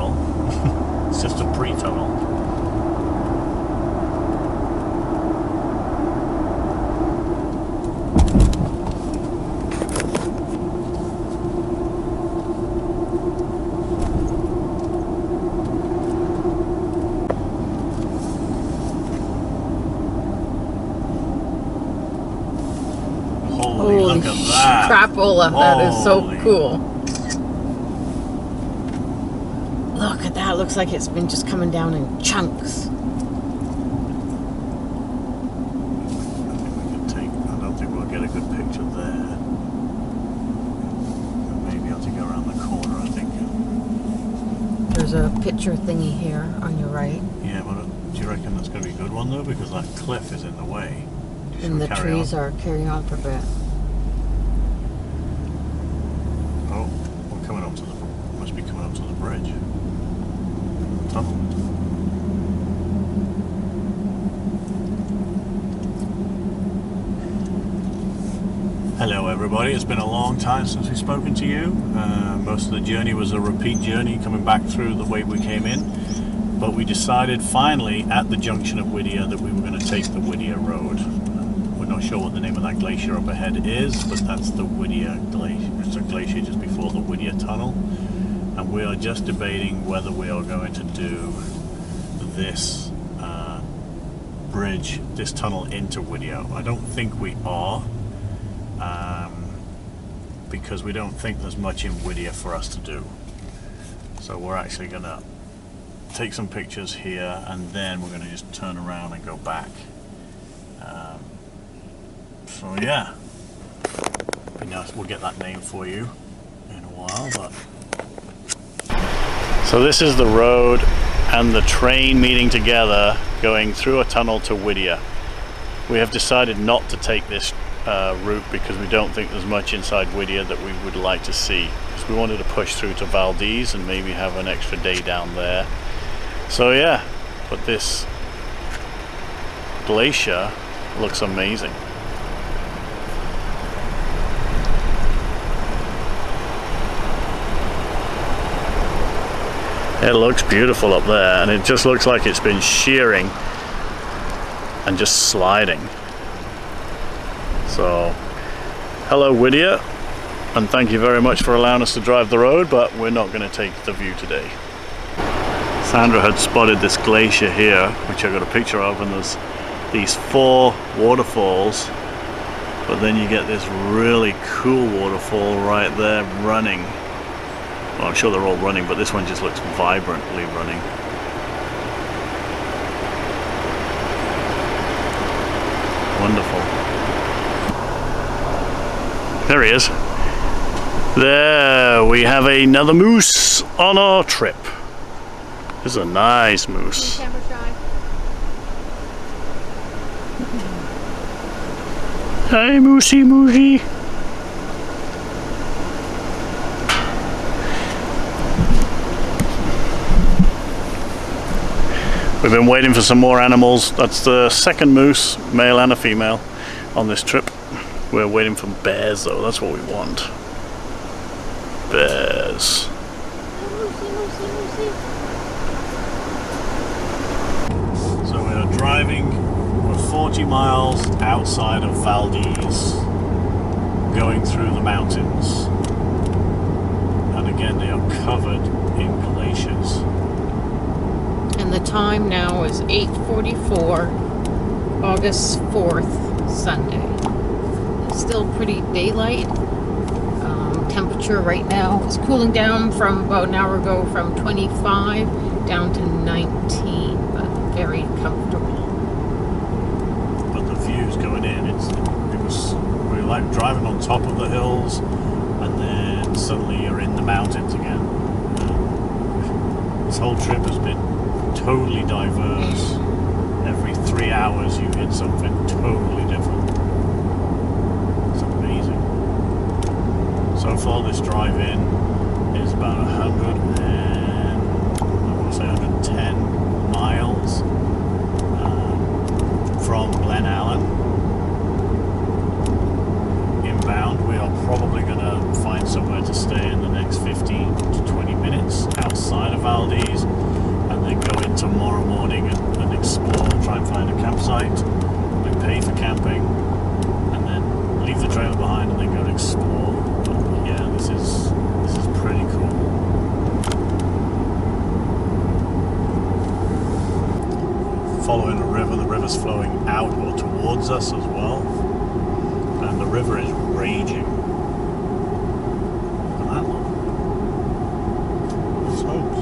tunnel. It's just a pre-tunnel. Holy look at that. crapola, that is so Holy. cool. Look at that, looks like it's been just coming down in chunks. I don't think we'll get a good picture there. Maybe I'll have to go around the corner, I think. There's a picture thingy here on your right. Yeah, but do you reckon that's going to be a good one though? Because that cliff is in the way. And the trees are carrying on for a bit. Oh, we're coming up to the, must be coming up to the bridge. Tunnel. Hello everybody, it's been a long time since we've spoken to you. Most of the journey was a repeat journey coming back through the way we came in. But we decided finally at the junction of Whittier that we were going to take the Whittier Road. We're not sure what the name of that glacier up ahead is, but that's the Whittier Glacier. It's a glacier just before the Whittier Tunnel. And we are just debating whether we are going to do this bridge, this tunnel into Whittier. I don't think we are, because we don't think there's much in Whittier for us to do. So we're actually going to take some pictures here and then we're going to just turn around and go back. So yeah, be nice. We'll get that name for you in a while. But so this is the road and the train meeting together going through a tunnel to Whittier. We have decided not to take this route because we don't think there's much inside Whittier that we would like to see. Because we wanted to push through to Valdez and maybe have an extra day down there. So yeah, but this glacier looks amazing. It looks beautiful up there, and it just looks like it's been shearing and just sliding. So, hello Whittier, and thank you very much for allowing us to drive the road, but we're not going to take the view today. Sandra had spotted this glacier here, which I got a picture of, and there's these 4 waterfalls, but then you get this really cool waterfall right there running. Well, I'm sure they're all running, but this one just looks vibrantly running. Wonderful. There he is. There, we have another moose on our trip. This is a nice moose. Hey, moosey, moosey. We've been waiting for some more animals. That's the second moose, male and a female, on this trip. We're waiting for bears though, that's what we want. Bears. So we are driving, we're 40 miles outside of Valdez, going through the mountains. And again, they are covered in glaciers. And the time now is 8:44, August 4th, Sunday. It's still pretty daylight. Temperature right now is cooling down from about an hour ago from 25 down to 19, but very comfortable. But the views going in, we were like driving on top of the hills, and then suddenly you're in the mountains again. This whole trip has been totally diverse. Every 3 hours you hit something totally different. It's amazing. So far this drive in is about 110 miles from Glen Allen. Inbound, we are probably going to find somewhere to stay in the next 15 to 20 minutes outside of Valdez. these, and then go in tomorrow morning and explore, try and find a campsite, then pay for camping, and then leave the trailer behind and then go and explore. But yeah, this is pretty cool. Following the river's flowing out or towards us as well, and the river is raging. Look at that one. Slopes.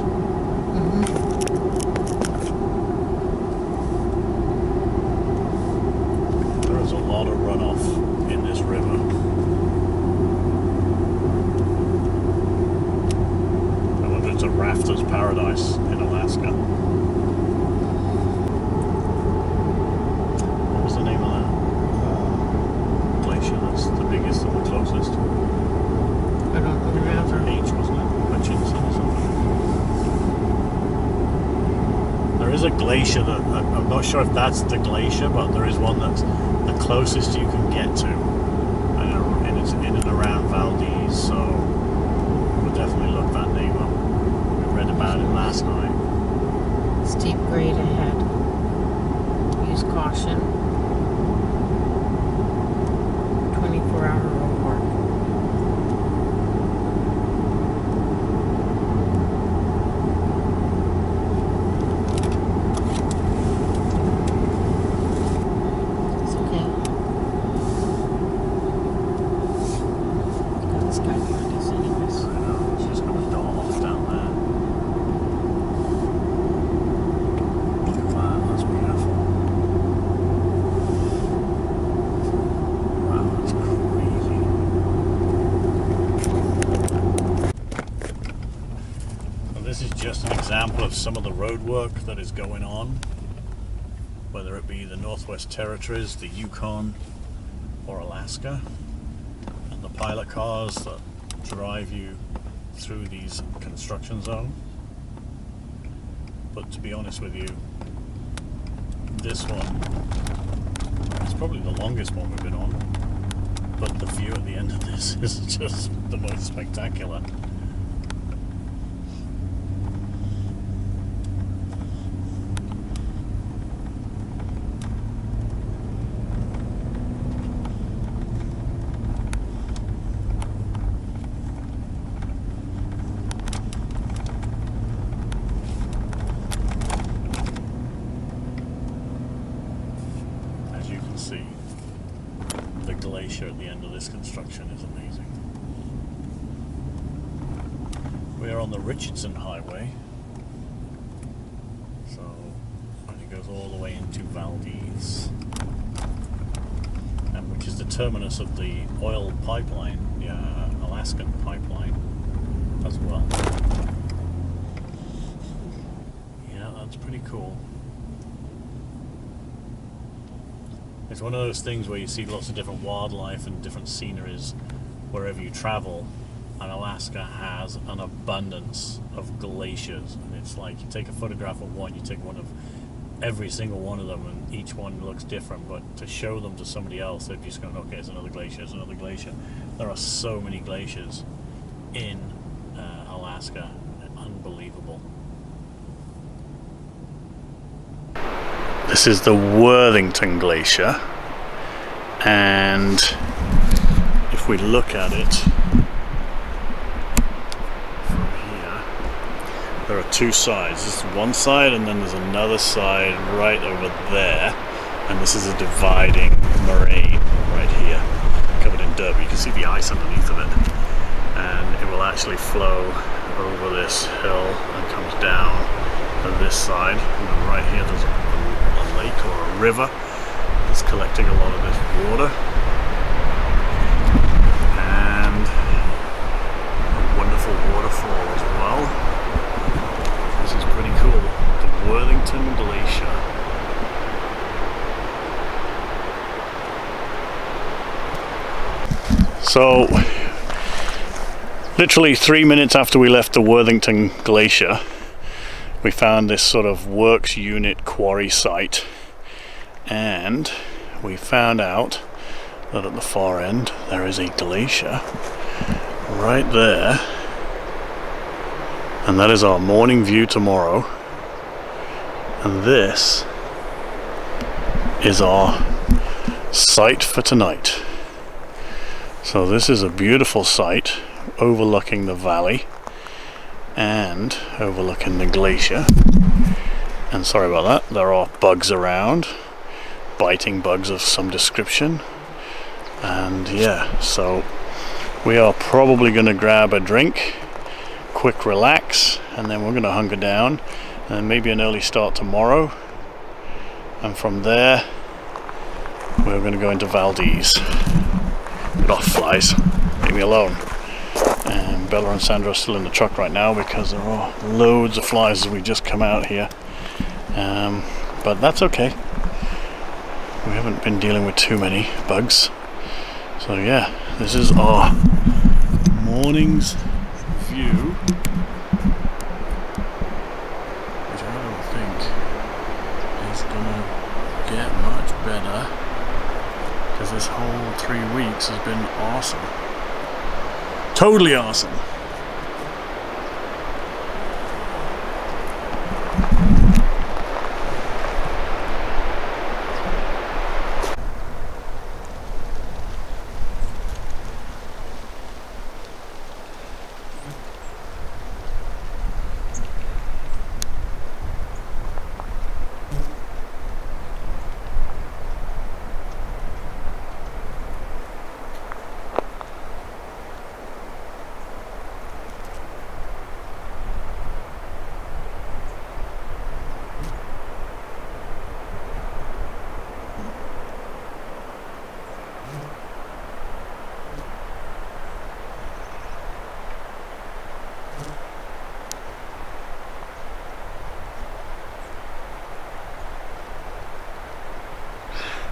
There is a lot of runoff in this river. I wonder if it's a rafter's paradise in Alaska. A glacier that I'm not sure if that's the glacier, but there is one that's the closest you can get to, and it's in and around Valdez, so we'll definitely look that name up. We read about it last night. Steep grade ahead. Use caution. 24-hour report. Of some of the road work that is going on, whether it be the Northwest Territories, the Yukon, or Alaska, and the pilot cars that drive you through these construction zones. But to be honest with you, this one is probably the longest one we've been on, but the view at the end of this is just the most spectacular. See, the glacier at the end of this construction is amazing. We are on the Richardson Highway, and it goes all the way into Valdez, and which is the terminus of the oil pipeline, the Alaskan pipeline as well. Yeah, that's pretty cool. It's one of those things where you see lots of different wildlife and different sceneries wherever you travel, and Alaska has an abundance of glaciers, and it's like you take a photograph of one, you take one of every single one of them, and each one looks different, but to show them to somebody else, they're just going, okay, it's another glacier, it's another glacier. There are so many glaciers in Alaska, unbelievable. This is the Worthington Glacier, and if we look at it from here, there are two sides. This is one side, and then there's another side right over there, and this is a dividing moraine right here, covered in dirt, but you can see the ice underneath of it, and it will actually flow over this hill and comes down to this side, and then right here there's a lake or a river that's collecting a lot of this water, and a wonderful waterfall as well. This is pretty cool, the Worthington Glacier. So literally 3 minutes after we left the Worthington Glacier, we found this sort of works unit quarry site, and we found out that at the far end there is a glacier right there And that is our morning view tomorrow. And this is our site for tonight. So this is a beautiful site overlooking the valley and overlooking the glacier. And sorry about that, there are bugs around, biting bugs of some description. And yeah, so we are probably going to grab a drink, quick relax, and then we're going to hunker down, and maybe an early start tomorrow. And from there, we're going to go into Valdez. Get off, flies. Leave me alone. And Bella and Sandra are still in the truck right now because there are loads of flies as we just come out here. But that's okay. We haven't been dealing with too many bugs. So yeah, this is our morning's view, which I don't think is gonna get much better, because this whole 3 weeks has been awesome. Totally awesome.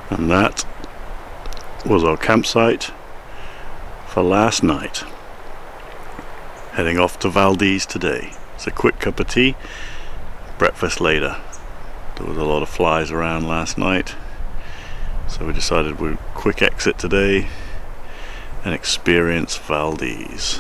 And that was our campsite for last night. Heading off to Valdez today. It's a quick cup of tea, breakfast later. There was a lot of flies around last night, so we decided we'd quick exit today and experience Valdez.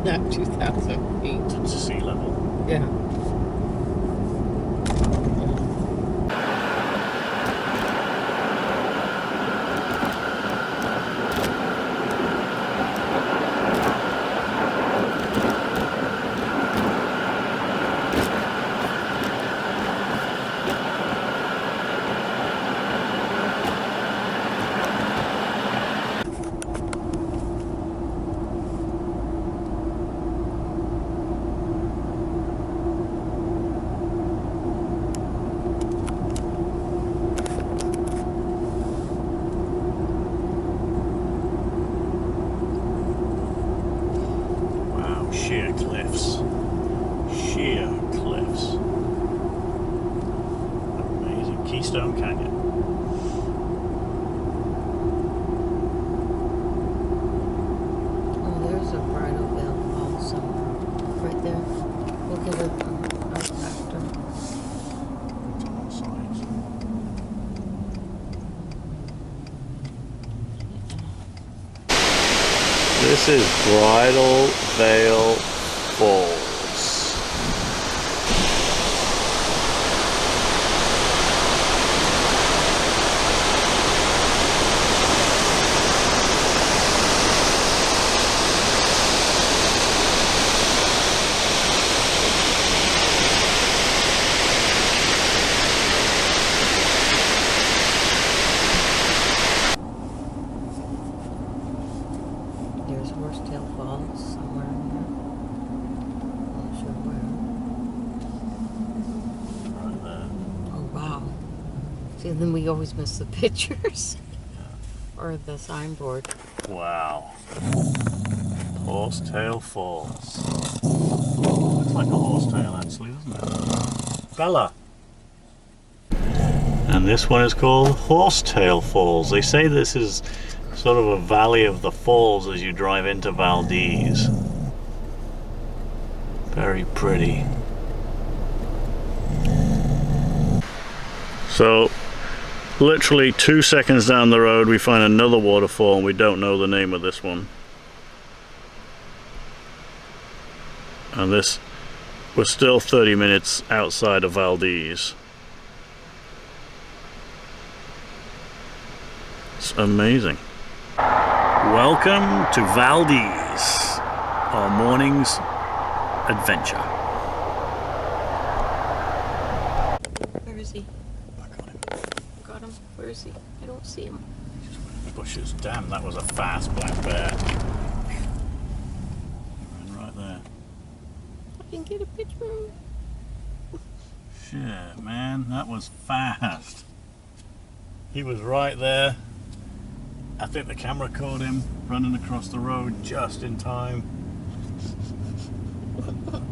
Not 2,000 feet. It's sea level. Yeah. Sheer cliffs. Sheer cliffs. Amazing. Keystone Canyon. Oh, there's a bridal veil wall somewhere. Right there. We'll get it out after. It's on all sides. This is Bridal Veil Falls. There's Horsetail Falls somewhere in here. Not sure where. Right there. Oh, wow. See, then we always miss the pictures. Or the signboard. Wow. Horsetail Falls. Looks like a horsetail actually, doesn't it? Bella! And this one is called Horsetail Falls. They say this is sort of a valley of the falls as you drive into Valdez. Very pretty. So, literally 2 seconds down the road we find another waterfall and we don't know the name of this one. And this, we're still 30 minutes outside of Valdez. It's amazing. Welcome to Valdez, our morning's adventure. Where is he? I got him. Got him. Where is he? I don't see him. Just went in the bushes. Damn, that was a fast black bear. He ran right there. I can get a picture. Shit, man, that was fast. He was right there. I think the camera caught him running across the road just in time.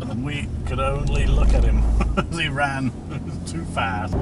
And we could only look at him as he ran. It was too fast.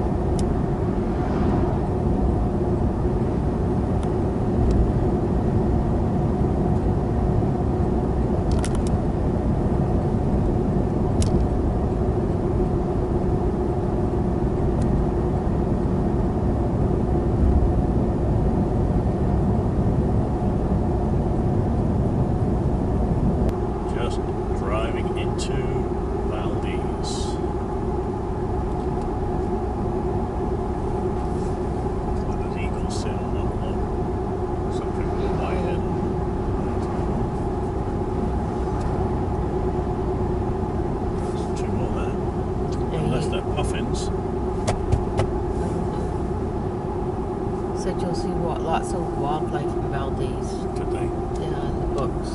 Said you'll see lots of wildlife in Valdez. Did they? Yeah, in the books.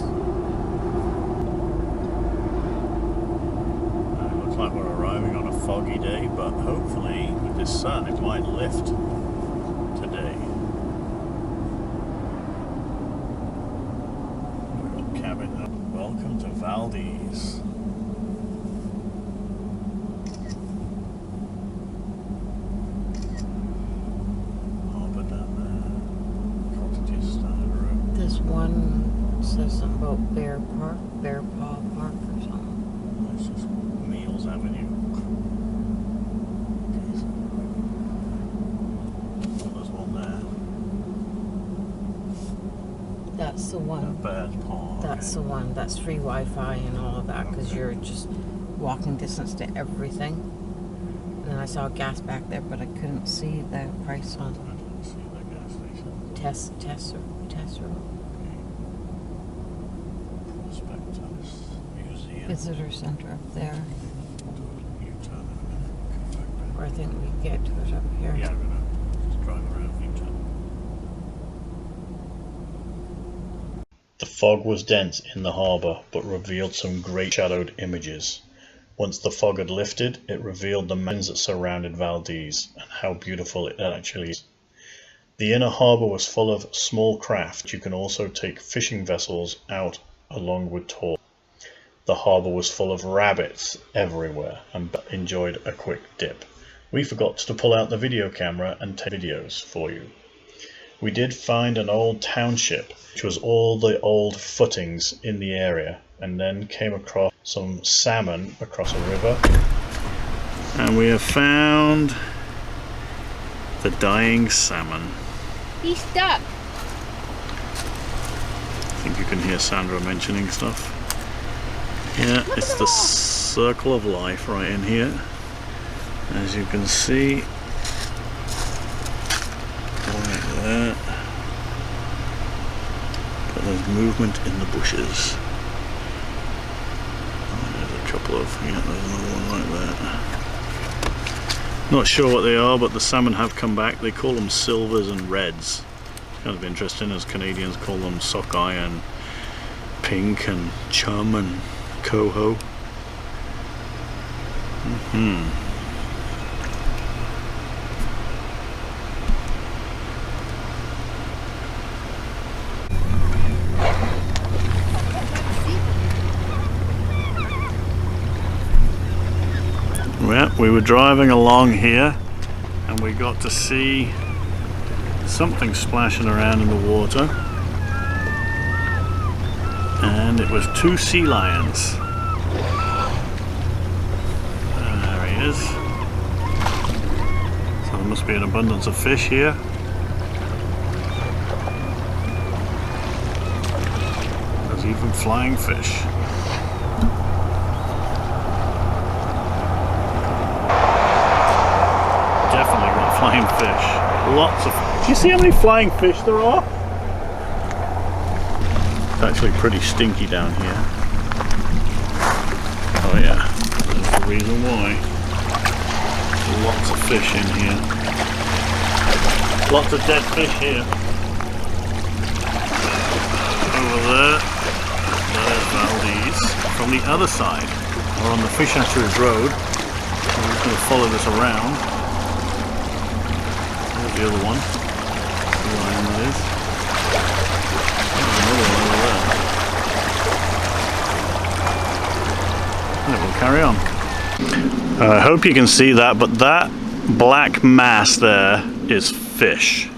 It looks like we're arriving on a foggy day, but hopefully with this sun it might lift today. Little cabin. Welcome to Valdez. This one says something about Bear Paw Park or something. It's just Meals Avenue. Oh, there's one there. That's the one. Bear's Paw. That's the one. That's free Wi-Fi and all of that because you're just walking distance to everything. And then I saw gas back there, but I couldn't see the price on I didn't see the gas station. Tesser. Prospectus Museum. Visitor Center up there. U-turn in a minute. Come back Or I think we get to it up here. Yeah, we're gonna just drive around U-turn. The fog was dense in the harbour, but revealed some great shadowed images. Once the fog had lifted, it revealed the mountains that surrounded Valdez, and how beautiful it actually is. The inner harbour was full of small craft. You can also take fishing vessels out along with tours. The harbour was full of rabbits everywhere and enjoyed a quick dip. We forgot to pull out the video camera and take videos for you. We did find an old township, which was all the old footings in the area, and then came across some salmon across a river. And we have found the dying salmon. He's stuck. I think you can hear Sandra mentioning stuff. Yeah, it's the circle of life right in here. As you can see, like that. But there's movement in the bushes. Oh, there's a couple of, yeah, there's another one like that. Not sure what they are, but the salmon have come back. They call them silvers and reds. Kind of interesting, as Canadians call them sockeye and pink and chum and coho. Well, we were driving along here and we got to see something splashing around in the water, and it was 2 sea lions. There he is. So there must be an abundance of fish here. There's even flying fish. Definitely got flying fish. Lots of. Do you see how many flying fish there are? It's actually pretty stinky down here. Oh yeah, there's the reason why. Lots of fish in here. Lots of dead fish here. Over there, there's Valdez. From the other side, we're on the Fish Hatcheries Road. I'm just going to follow this around. There's the other one. The lion that is. There's another one over there. And we'll carry on. I hope you can see that, but that black mass there is fish.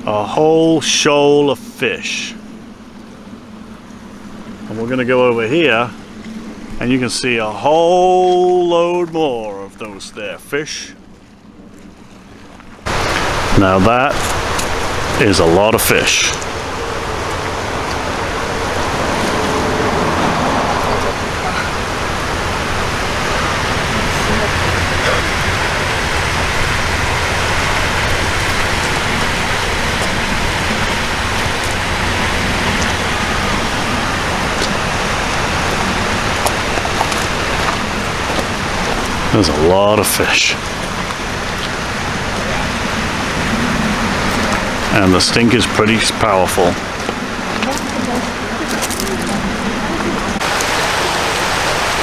A whole shoal of fish. And we're going to go over here and you can see a whole load more of those there fish. Now that is a lot of fish. There's a lot of fish. And the stink is pretty powerful.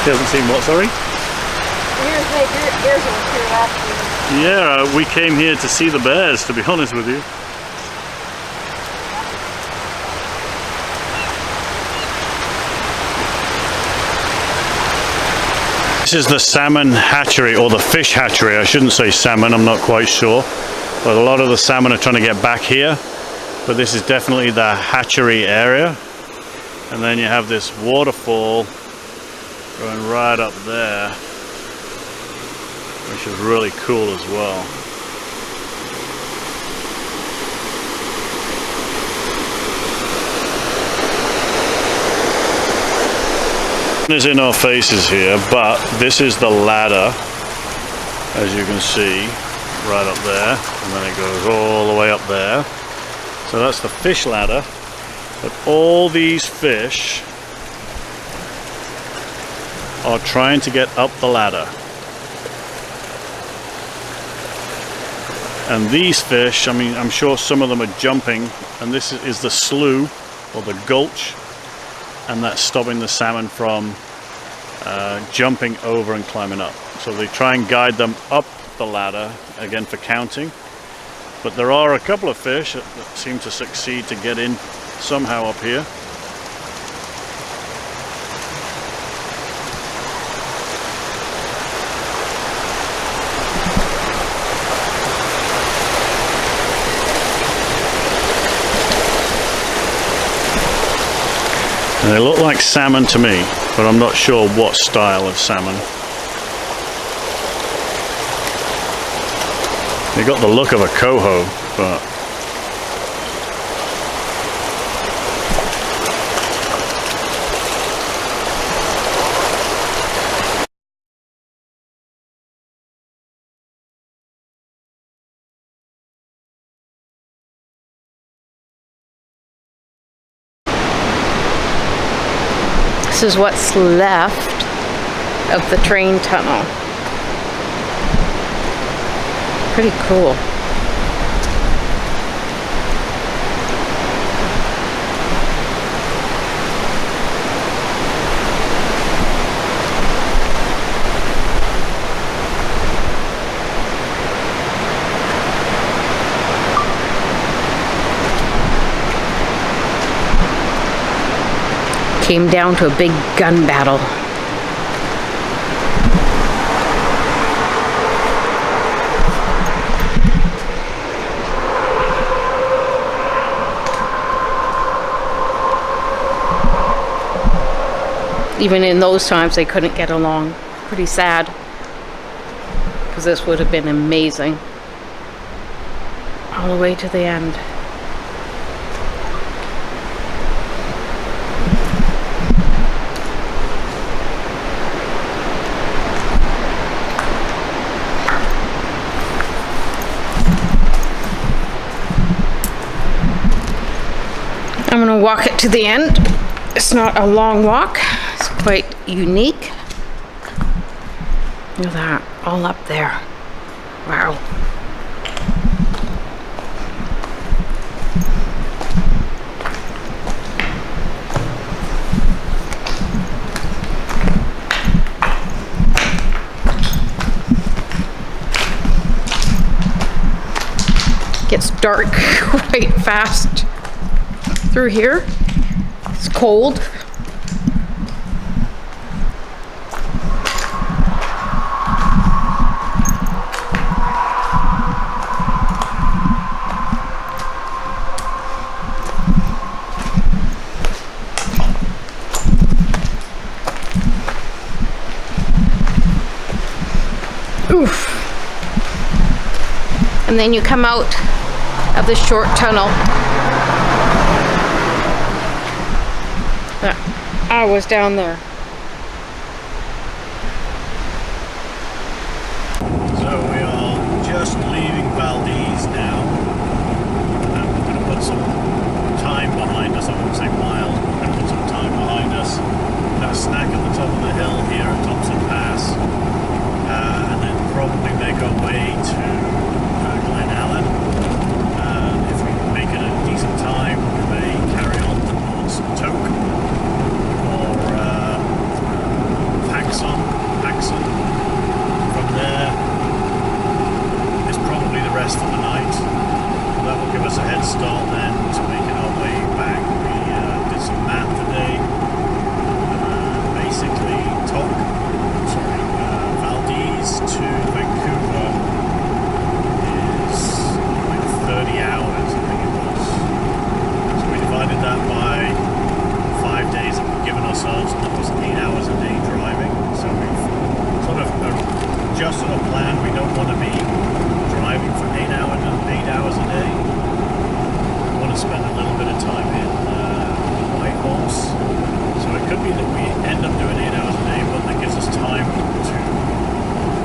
He hasn't seen what, sorry? Yeah, we came here to see the bears, to be honest with you. This is the salmon hatchery, or the fish hatchery. I shouldn't say salmon, I'm not quite sure. But a lot of the salmon are trying to get back here. But this is definitely the hatchery area. And then you have this waterfall going right up there, which is really cool as well. Is in our faces here, but this is the ladder, as you can see, right up there, and then it goes all the way up there. So that's the fish ladder, but all these fish are trying to get up the ladder. And these fish, I mean, I'm sure some of them are jumping, and this is the slough, or the gulch, and that's stopping the salmon from jumping over and climbing up. So they try and guide them up the ladder, again for counting. But there are a couple of fish that seem to succeed to get in somehow up here. And they look like salmon to me, but I'm not sure what style of salmon. They got the look of a coho, but this is what's left of the train tunnel. Pretty cool. Came down to a big gun battle. even in those times they couldn't get along. Pretty sad, because this would have been amazing all the way to the end. I'm gonna walk it to the end. It's not a long walk. It's quite unique. Look at that, all up there. Wow. Gets dark quite fast through here. It's cold. Oof. And then you come out of the short tunnel. I was down there. So we are just leaving Valdez now. We're going to put some time behind us. I won't say miles, but we're going to put some time behind us. Have a snack at the top of the hill here at Thompson Pass. And then probably make our way to Glen Allen. If we make it a decent time, we may carry on towards Toke or Paxson. From there is probably the rest of the night. That will give us a head start then to making our way back. We did some math today. Basically, Valdez to Vancouver is like 30 hours, I think it was. So we divided that by 5 days that we've given ourselves, and that was 8 hours a day driving. So we've sort of adjusted our plan. We don't want to be driving for 8 hours a day. We want to spend a little bit of time in White Horse. So it could be that we end up doing 8 hours a day, but that gives us time to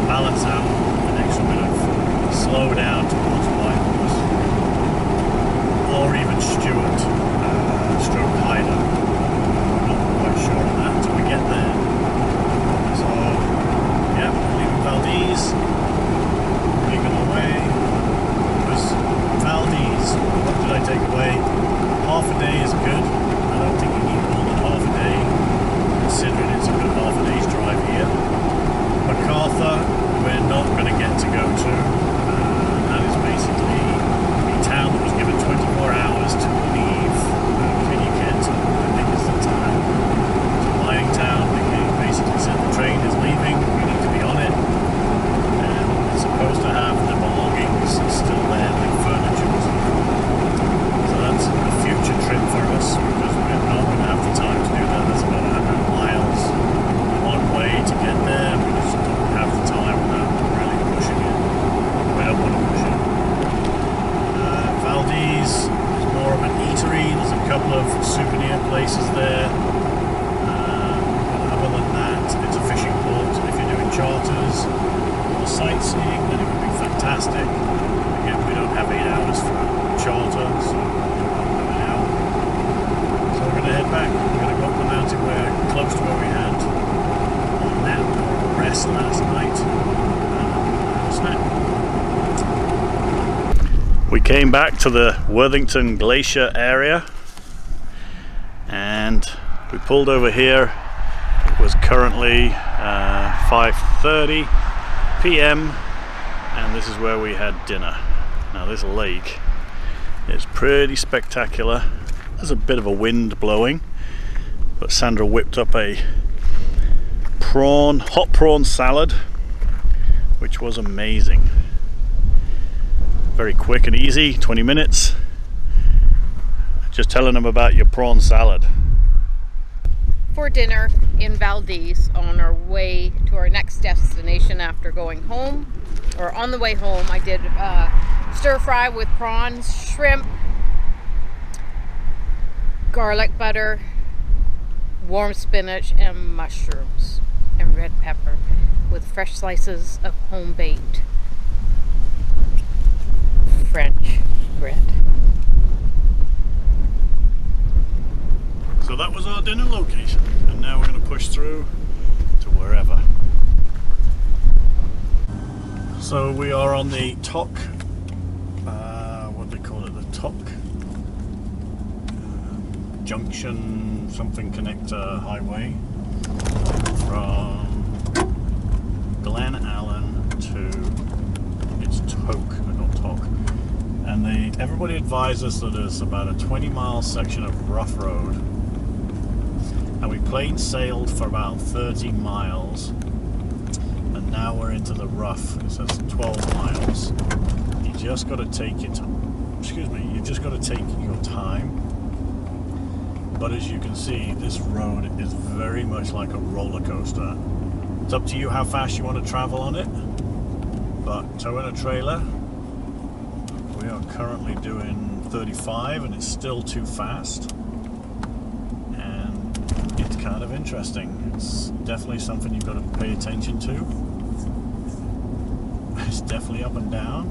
balance out an extra bit of slow down towards White Horse, or even Seward, stroke Hyder. I'm not quite sure on that until we get there. So, yeah, leaving Valdez, making our way. Because Valdez, what did I take away? Half a day is good. I don't think you need more than half a day, considering it's a good half a day's drive here. MacArthur, we're not going to get to go to. That is basically a town that was given 24 hours to leave Kenton, I think is the town. It's a mining town. They basically said the train is leaving, we need to be on it. And it's supposed to have the belongings still there, like furniture or something. So that's a future trip for us, because we're not going to have the time to do that. That's about 100 miles one way to get there. We just don't have the time without really pushing it. We don't want to push it. Valdez is more of an eatery. There's a couple of souvenir places there. But other than that, it's a fishing port. If you're doing charters or sightseeing, then it would be fantastic. Again, we don't have 8 hours for charter, so we're going out. So we're going to head back. We're going to go up the mountain. We're close to where we had our nap or rest last night. We came back to the Worthington Glacier area and we pulled over here. It was currently 5:30 p.m. and this is where we had dinner. Now this lake is pretty spectacular. There's a bit of a wind blowing, but Sandra whipped up a hot prawn salad, which was amazing. Very quick and easy, 20 minutes. Just telling them about your prawn salad. for dinner in Valdez on our way to our next destination after going home, or on the way home. I did stir fry with prawns, shrimp, garlic butter, warm spinach, and mushrooms, and red pepper with fresh slices of home-baked French bread. So that was our dinner location, and now we're going to push through to wherever. So we are on the Tok, what do they call it, the Tok Junction something connector highway from Glen Allen to, it's Tok, not Tok. And everybody advises that there's about a 20-mile section of rough road. And we plain sailed for about 30 miles, and now we're into the rough. It says 12 miles. You just got to take your time. You just got to take your time. But as you can see, this road is very much like a roller coaster. It's up to you how fast you want to travel on it. But towing a trailer, we are currently doing 35, and it's still too fast. It's kind of interesting. It's definitely something you've got to pay attention to. It's definitely up and down,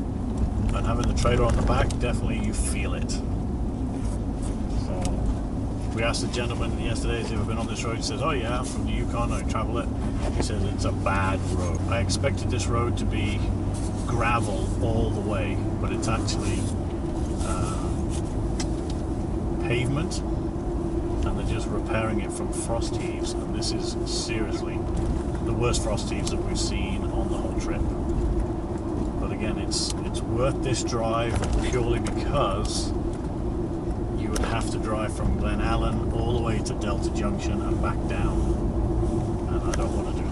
and having the trailer on the back, definitely you feel it. So we asked the gentleman yesterday if he's ever been on this road. He says, oh yeah, I'm from the Yukon, I travel it. He says it's a bad road. I expected this road to be gravel all the way, but it's actually pavement. And they're just repairing it from frost heaves, and this is seriously the worst frost heaves that we've seen on the whole trip. But again, it's worth this drive purely because you would have to drive from Glen Allen all the way to Delta Junction and back down, and I don't want to do